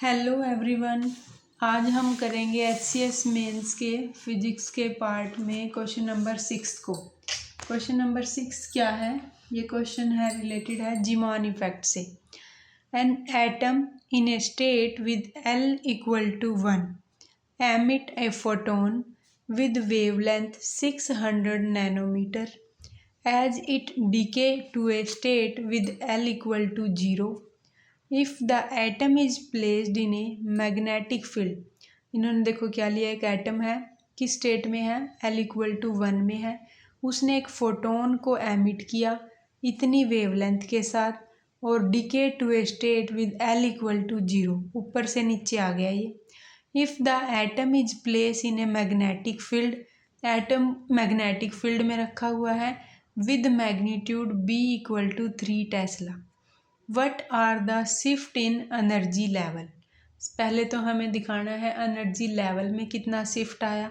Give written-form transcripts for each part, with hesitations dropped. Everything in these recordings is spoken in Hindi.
Hello everyone. आज हम करेंगे HCS मेंस के फिजिक्स के पार्ट में क्वेश्चन नंबर 6 को। क्वेश्चन नंबर 6 क्या है? ये क्वेश्चन है रिलेटेड है जीमॉन इफेक्ट से। An atom in a state with L equal to 1 emit a photon with wavelength 600 nanometer as it decay to a state with L equal to 0 if the atom is placed in a magnetic field। इन्होंने देखो क्या लिया, एक एटम है, किस स्टेट में है, L इक्वल टू 1 में है। उसने एक फोटोन को एमिट किया इतनी वेवलेंथ के साथ और decay to a state with L equal to 0, ऊपर से नीचे आ गया ये। If the atom is place in a magnetic field, atom magnetic field में रखा हुआ है with magnitude B equal to 3 tesla. What are the shift in energy level. पहले तो हमें दिखाना है एनर्जी लेवल में कितना शिफ्ट आया,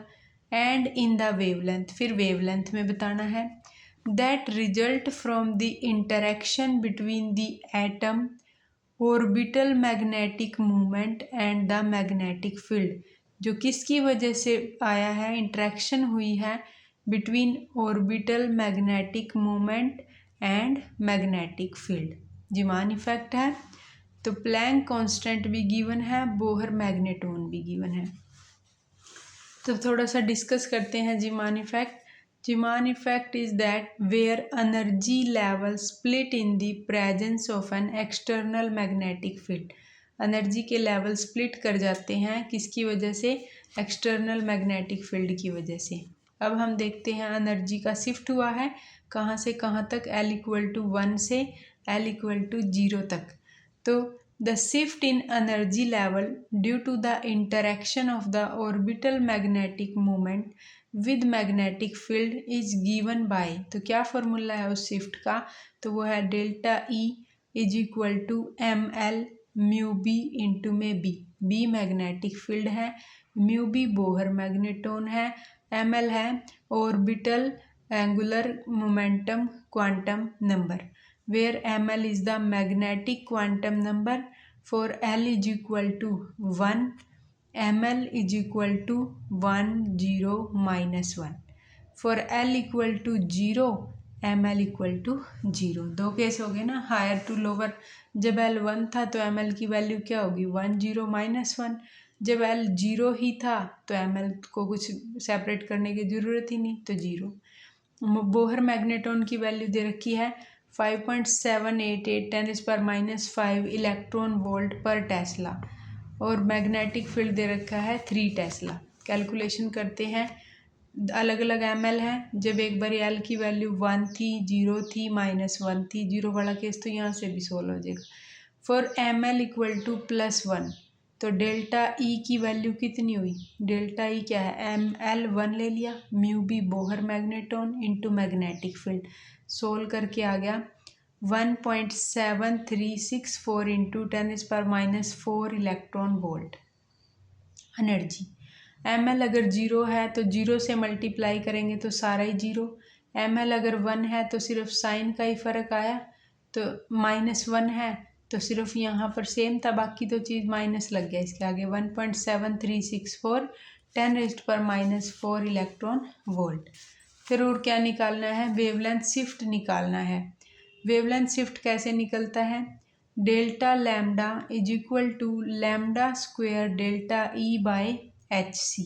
एंड इन द वेवलेंथ, फिर वेवलेंथ में बताना है। That result from the interaction between the atom orbital magnetic movement and the magnetic field, जो किसकी वजह से आया है, इंटरेक्शन हुई है between orbital magnetic movement and magnetic field, Zeeman effect है। तो प्लैंक कांस्टेंट भी गिवन है, बोहर मैग्नेटोन भी गिवन है। तो थोड़ा सा डिस्कस करते हैं Zeeman effect. Zeeman effect is that where energy level split in the presence of an external magnetic field. Energy के लेवल स्प्लिट कर जाते हैं किसकी वजह से, एक्सटर्नल मैग्नेटिक फील्ड की वजह से। अब हम देखते हैं एनर्जी का शिफ्ट हुआ है कहाँ से कहाँ तक, L इक्वल टू 1 से L इक्वल टू 0 तक। तो the shift in energy level due to the interaction of the orbital magnetic movement with magnetic field is given by, तो क्या फॉर्मूला है उस शिफ्ट का, तो वो है delta E is equal to ML mu B into में B मैग्नेटिक फील्ड है, म्यू B बोहर मैग्नेटोन है, ML है orbital angular momentum quantum number, where ML is the magnetic quantum number. For L is equal to 1, ML is equal to 1 0 minus 1. For L equal to 0, ML equal to 0। दो केस हो गए ना, हायर टू लोअर। जब L 1 था तो ML की वैल्यू क्या होगी, 1 0 माइनस 1। जब L 0 ही था तो ML को कुछ सेपरेट करने की ज़रूरत ही नहीं, तो 0। बोहर मैग्नेटोन की वैल्यू दे रखी है 5.788 10⁻⁵ इलेक्ट्रॉन वोल्ट पर टेस्ला, और मैग्नेटिक फील्ड दे रखा है 3 टेस्ला। कैलकुलेशन करते हैं, अलग अलग ML है। जब एक बार L की वैल्यू 1 थी, 0 थी, -1 थी, 0 वाला केस तो यहाँ से भी सोल्व हो जाएगा। फॉर ML इक्वल टू +1, तो डेल्टा E की वैल्यू कितनी हुई, डेल्टा E क्या है, ML 1 ले लिया, mu B Bohr magneton into magnetic field, solve करके आ गया 1.7364 into 10⁻⁴ electron volt energy. ML अगर 0 है तो 0 से मल्टीप्लाई करेंगे तो सारा ही 0, ML अगर 1 है तो सिर्फ साइन का ही फ़र्क आया, तो -1 है तो सिर्फ यहाँ पर सेम था, बाकी तो चीज़ माइनस लग गया इसके आगे। 1.7364 10⁻⁴ इलेक्ट्रॉन वोल्ट। फिर और क्या निकालना है, वेवलेंथ शिफ्ट निकालना है। वेवलेंथ शिफ्ट कैसे निकलता है, delta lambda is equal to lambda square delta E by HC।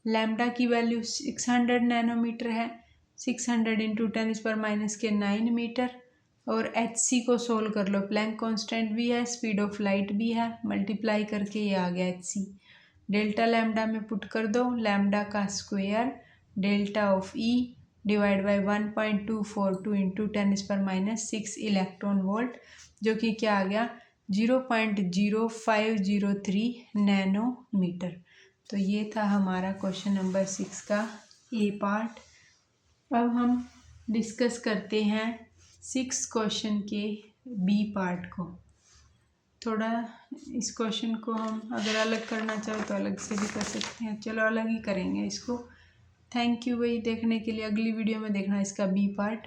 लैम्डा की वैल्यू 600 नैनोमीटर है, 600 इंटू 10⁻⁹ मीटर, और HC को सोल्व कर लो, प्लैंक कांस्टेंट भी है, स्पीड ऑफ लाइट भी है, मल्टीप्लाई करके ये आ गया HC। डेल्टा लैम्डा में पुट कर दो, लैम्डा का square delta of E divide by 1.242 into 10⁻⁶ electron volt, जो कि क्या आ गया 0.0503 नैनोमीटर। तो ये था हमारा क्वेश्चन नंबर 6 का A पार्ट। अब हम डिस्कस करते हैं 6 क्वेश्चन के B पार्ट को। थोड़ा इस क्वेश्चन को हम अगर अलग करना चाहो तो अलग से भी कर सकते हैं, चलो अलग ही करेंगे इसको। थैंक यू भाई देखने के लिए, अगली वीडियो में देखना इसका B पार्ट।